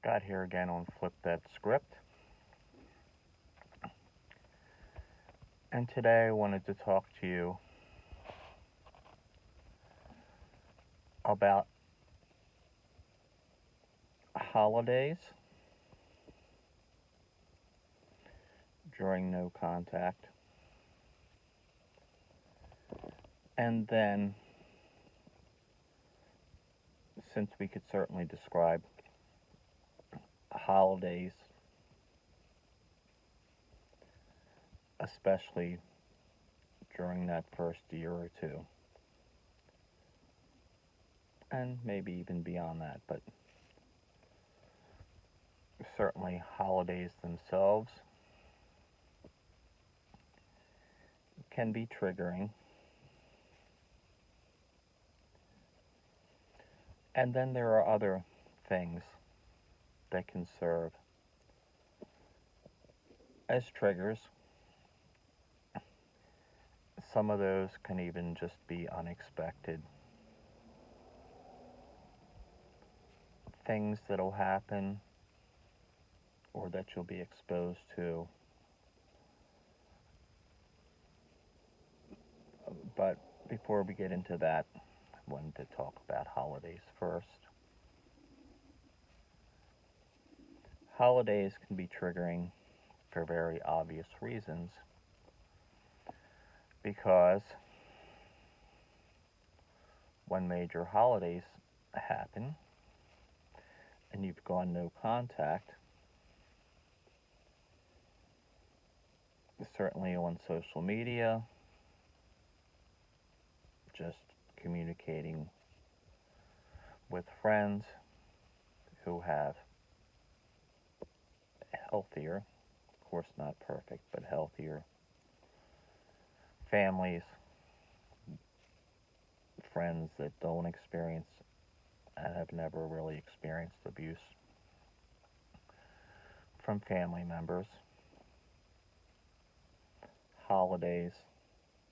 Scott here again on Flip That Script. And today I wanted to talk to you about holidays during no contact. And then, since we could certainly describe holidays, especially during that first year or two, and maybe even beyond that, but certainly holidays themselves can be triggering. And then there are other things that can serve as triggers. Some of those can even just be unexpected things that'll happen or that you'll be exposed to. But before we get into that, I wanted to talk about holidays first. Holidays can be triggering for very obvious reasons because when major holidays happen and you've gone no contact, certainly on social media, just communicating with friends who have healthier, of course not perfect, but healthier families, friends that don't experience and have never really experienced abuse from family members. Holidays,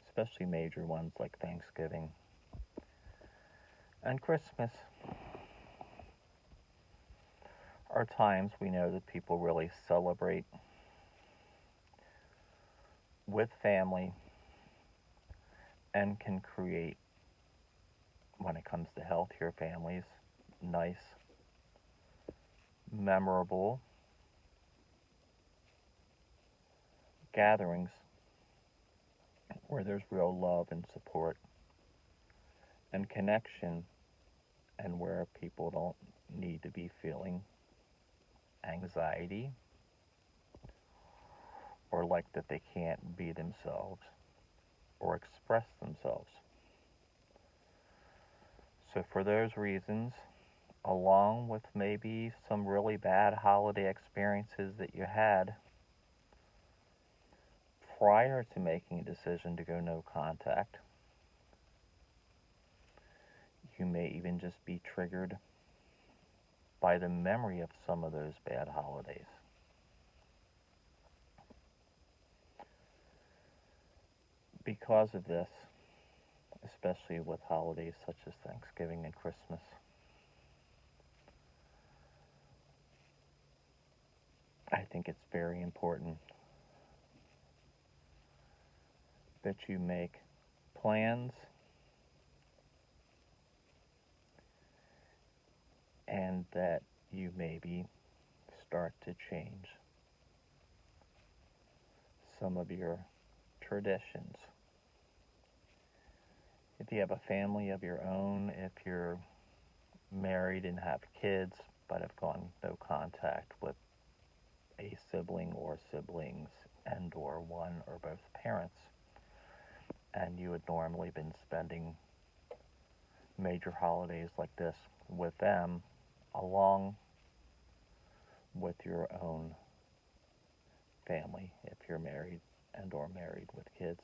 especially major ones like Thanksgiving and Christmas, are times we know that people really celebrate with family and can create, when it comes to healthier families, nice, memorable gatherings where there's real love and support and connection, and where people don't need to be feeling anxiety or like that they can't be themselves or express themselves. So for those reasons, along with maybe some really bad holiday experiences that you had prior to making a decision to go no contact, you may even just be triggered by the memory of some of those bad holidays. Because of this, especially with holidays such as Thanksgiving and Christmas, I think it's very important that you make plans and that you maybe start to change some of your traditions. If you have a family of your own, if you're married and have kids but have gone no contact with a sibling or siblings and or one or both parents, and you had normally been spending major holidays like this with them along with your own family if you're married and or married with kids,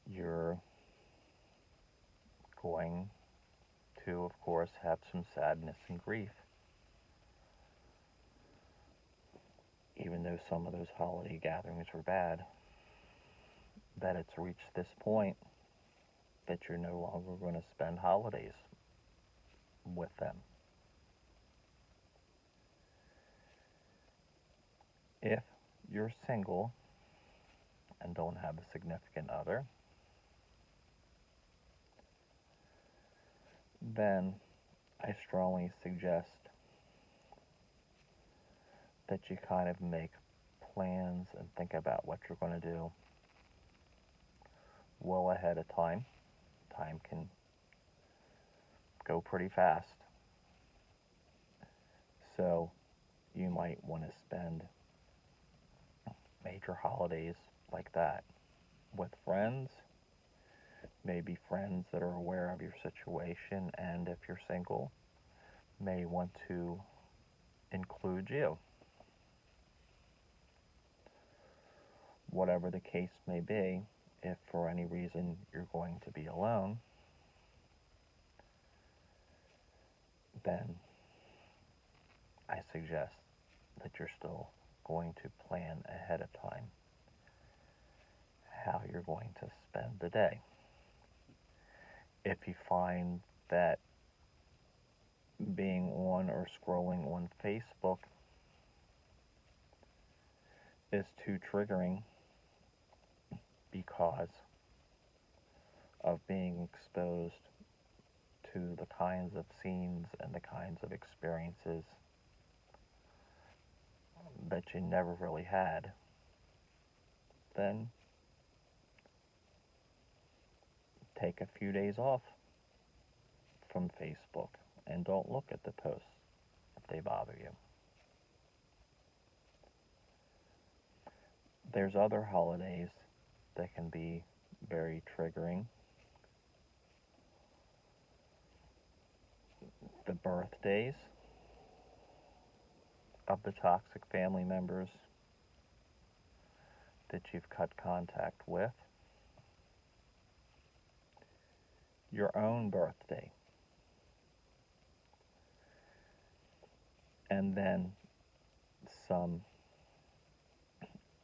you're going to, of course, have some sadness and grief. Even though some of those holiday gatherings were bad, that it's reached this point that you're no longer going to spend holidays with them. If you're single and don't have a significant other, then I strongly suggest that you kind of make plans and think about what you're going to do well ahead of time. Time can go pretty fast. So you might want to spend major holidays like that with friends, maybe friends that are aware of your situation, and if you're single, may want to include you. Whatever the case may be, if for any reason you're going to be alone, then I suggest that you're still going to plan ahead of time how you're going to spend the day. If you find that being on or scrolling on Facebook is too triggering because of being exposed to the kinds of scenes and the kinds of experiences that you never really had, then take a few days off from Facebook and don't look at the posts if they bother you. There's other holidays that can be very triggering. The birthdays of the toxic family members that you've cut contact with, your own birthday, and then some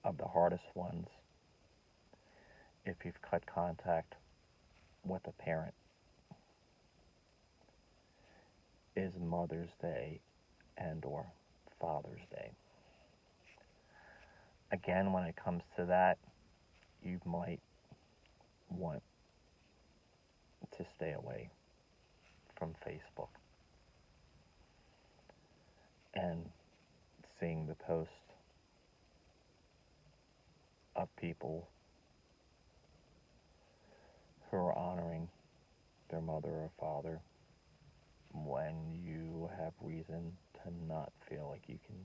of the hardest ones if you've cut contact with a parent is Mother's Day and or Father's Day. Again, when it comes to that, you might want to stay away from Facebook and seeing the posts of people who are honoring their mother or father when you have reason to not feel like you can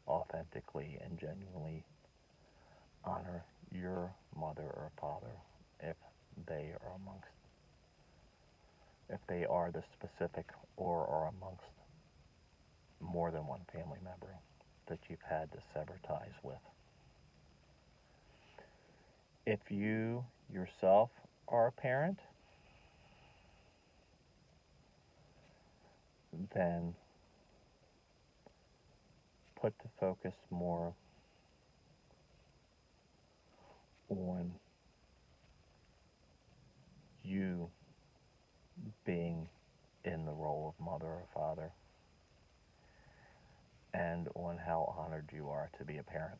authentically and genuinely honor your mother or father if they are amongst, if they are the specific or are amongst more than one family member that you've had to sever ties with. If you yourself are a parent, then put the focus more on you being in the role of mother or father and on how honored you are to be a parent.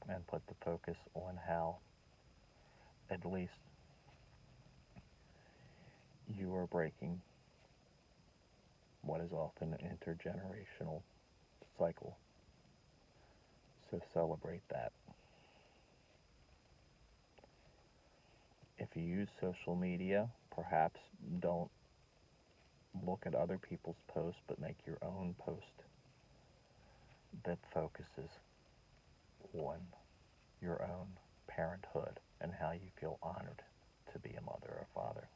And put the focus on how at least you are breaking what is often an intergenerational cycle. So celebrate that. If you use social media, perhaps don't look at other people's posts, but make your own post that focuses on your own parenthood and how you feel honored to be a mother or father.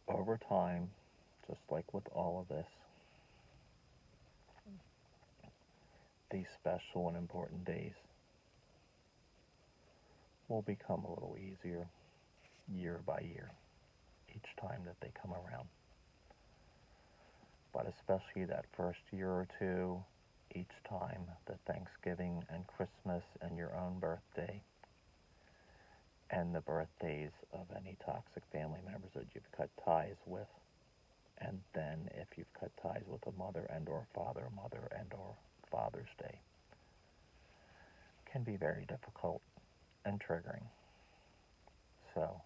Over time, just like with all of this, these special and important days will become a little easier year by year, each time that they come around. But especially that first year or two, each time that Thanksgiving and Christmas and your own birthday and the birthdays of any toxic family members that you've cut ties with. And then if you've cut ties with a mother and or father, mother and or Father's Day, can be very difficult and triggering. So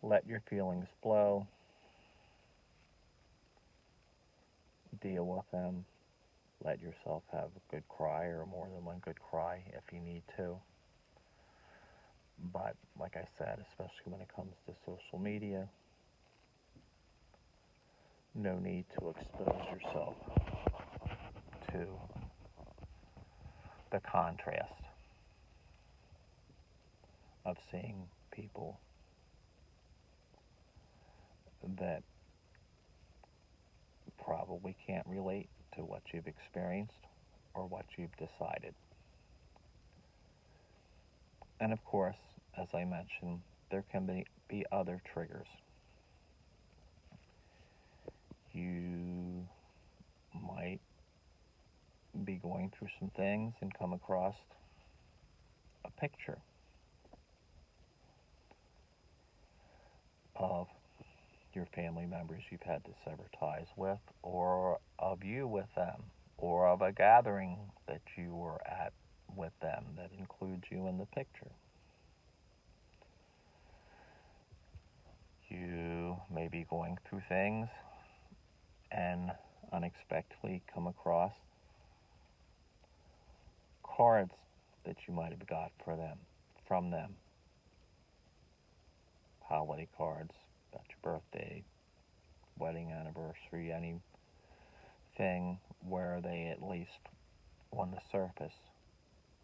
let your feelings flow, deal with them, let yourself have a good cry or more than one good cry if you need to. But like I said, especially when it comes to social media, no need to expose yourself to the contrast of seeing people that probably can't relate to what you've experienced or what you've decided. And of course, as I mentioned, there can be other triggers. You might be going through some things and come across a picture of your family members you've had to sever ties with, or of you with them, or of a gathering that you were at with them that includes you in the picture. You may be going through things and unexpectedly come across cards that you might have got from them, holiday cards about your birthday, wedding anniversary, anything where they at least on the surface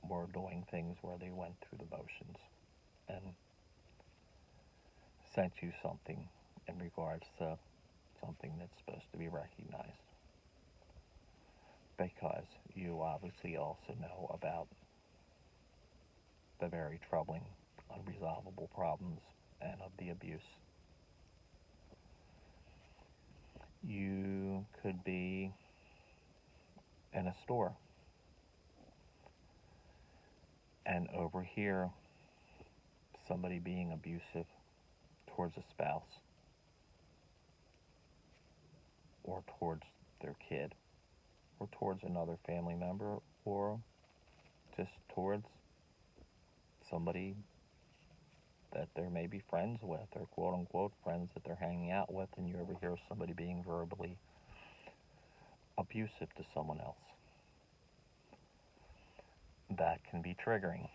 were doing things where they went through the motions and sent you something in regards to something that's supposed to be recognized, because you obviously also know about the very troubling unresolvable problems and of the abuse. You could be in a store and overhear somebody being abusive towards a spouse or towards their kid or towards another family member or just towards somebody that they're maybe friends with or quote unquote friends that they're hanging out with, and you overhear somebody being verbally abusive to someone else. That can be triggering.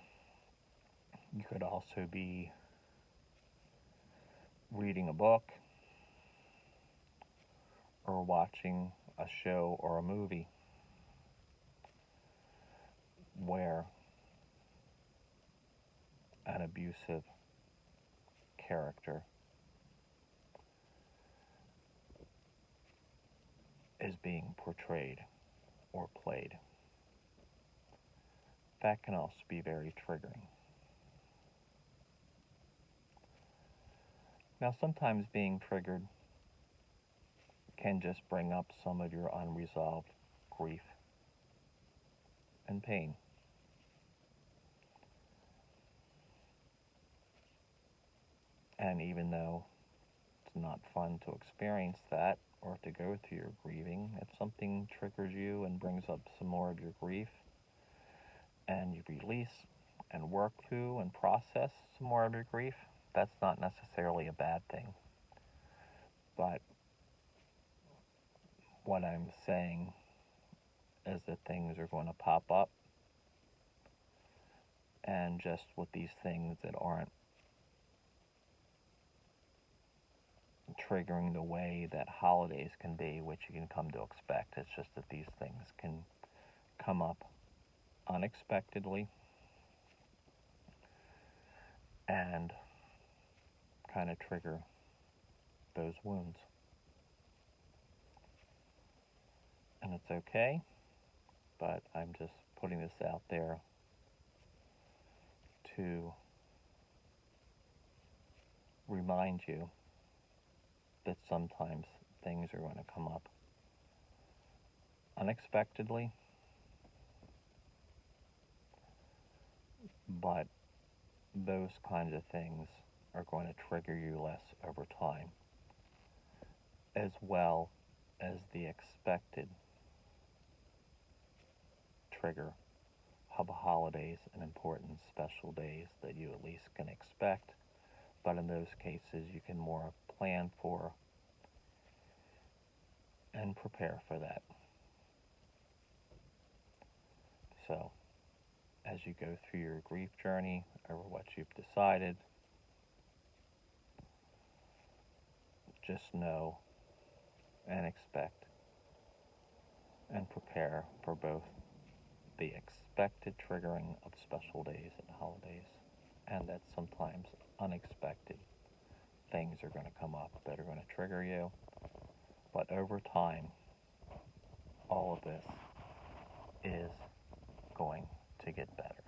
You could also be reading a book or watching a show or a movie where an abusive character is being portrayed or played. That can also be very triggering. Now, sometimes being triggered can just bring up some of your unresolved grief and pain. And even though it's not fun to experience that or to go through your grieving, if something triggers you and brings up some more of your grief and you release and work through and process some more of your grief, that's not necessarily a bad thing. But what I'm saying is that things are going to pop up, and just with these things that aren't triggering the way that holidays can be, which you can come to expect. It's just that these things can come up unexpectedly and kind of trigger those wounds. And it's okay, but I'm just putting this out there to remind you that sometimes things are going to come up unexpectedly, but those kinds of things are going to trigger you less over time, as well as the expected trigger of holidays and important special days that you at least can expect, but in those cases you can more plan for and prepare for that. So, as you go through your grief journey over what you've decided, just know and expect and prepare for both the expected triggering of special days and holidays, and that sometimes unexpected things are going to come up that are going to trigger you. But over time, all of this is going to get better.